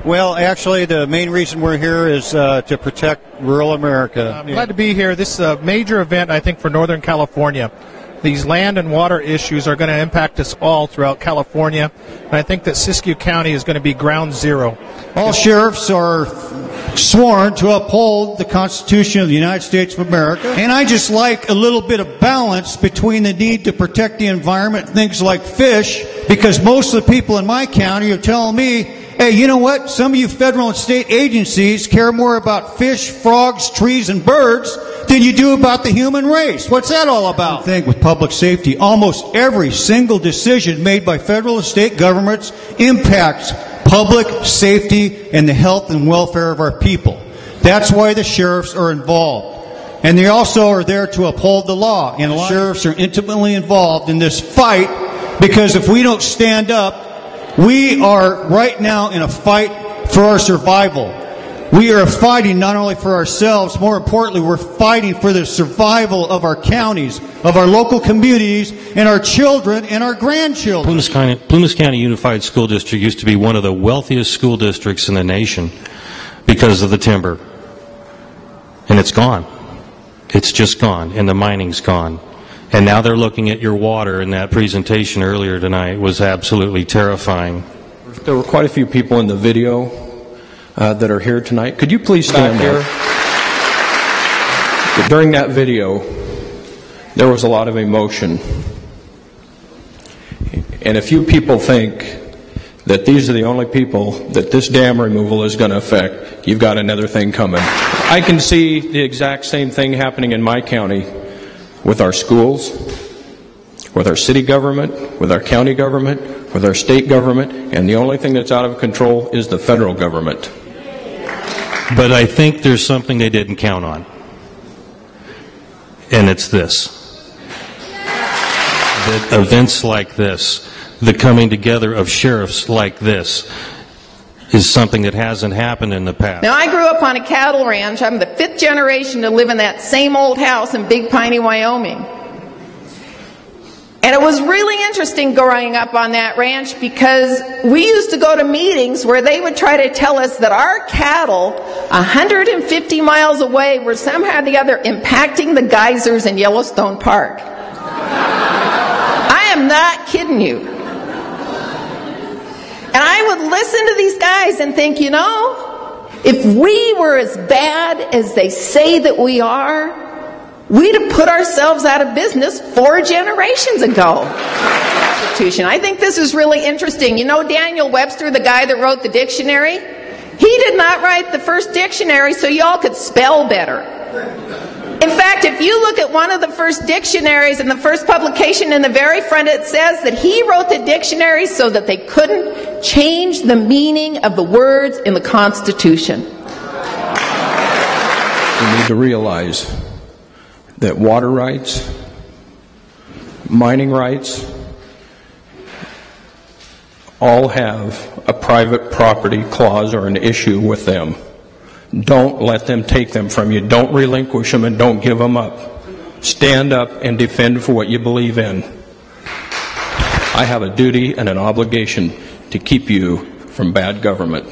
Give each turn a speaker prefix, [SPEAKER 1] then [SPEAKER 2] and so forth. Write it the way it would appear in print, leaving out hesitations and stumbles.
[SPEAKER 1] Well, actually, the main reason we're here is to protect rural America.
[SPEAKER 2] I'm glad to be here. This is a major event, I think, for Northern California. These land and water issues are going to impact us all throughout California, and I think that Siskiyou County is going to be ground zero.
[SPEAKER 1] All sheriffs are sworn to uphold the Constitution of the United States of America, and I just like a little bit of balance between the need to protect the environment, things like fish, because most of the people in my county are telling me, hey, you know what? Some of you federal and state agencies care more about fish, frogs, trees, and birds than you do about the human race. What's that all about? I think with public safety, almost every single decision made by federal and state governments impacts public safety and the health and welfare of our people. That's why the sheriffs are involved. And they also are there to uphold the law. And the sheriffs are intimately involved in this fight, because if we don't stand up, we are right now in a fight for our survival. We are fighting not only for ourselves, more importantly, we're fighting for the survival of our counties, of our local communities, and our children and our grandchildren.
[SPEAKER 3] Plumas County Unified School District used to be one of the wealthiest school districts in the nation because of the timber. And it's gone. It's just gone, and the mining's gone. And now they're looking at your water, and that presentation earlier tonight was absolutely terrifying.
[SPEAKER 4] There were quite a few people in the video that are here tonight. Could you please stand here? During that video, there was a lot of emotion. And if you people think that these are the only people that this dam removal is going to affect, you've got another thing coming. I can see the exact same thing happening in my county with our schools, with our city government, with our county government, with our state government, and the only thing that's out of control is the federal government.
[SPEAKER 3] But I think there's something they didn't count on, and it's this. That events like this, the coming together of sheriffs like this, is something that hasn't happened in the past.
[SPEAKER 5] Now, I grew up on a cattle ranch. I'm the 5th generation to live in that same old house in Big Piney, Wyoming. And it was really interesting growing up on that ranch, because we used to go to meetings where they would try to tell us that our cattle 150 miles away were somehow or the other impacting the geysers in Yellowstone Park. I am not kidding you. And I would listen to these guys and think, you know, if we were as bad as they say that we are, we'd have put ourselves out of business 4 generations ago. I think this is really interesting. You know Daniel Webster, the guy that wrote the dictionary? He did not write the first dictionary so y'all could spell better. In fact, if you look at one of the first dictionaries in the first publication, in the very front it says that he wrote the dictionary so that they couldn't change the meaning of the words in the Constitution.
[SPEAKER 4] We need to realize that water rights, mining rights, all have a private property clause or an issue with them. Don't let them take them from you. Don't relinquish them, and don't give them up. Stand up and defend for what you believe in. I have a duty and an obligation to keep you from bad government.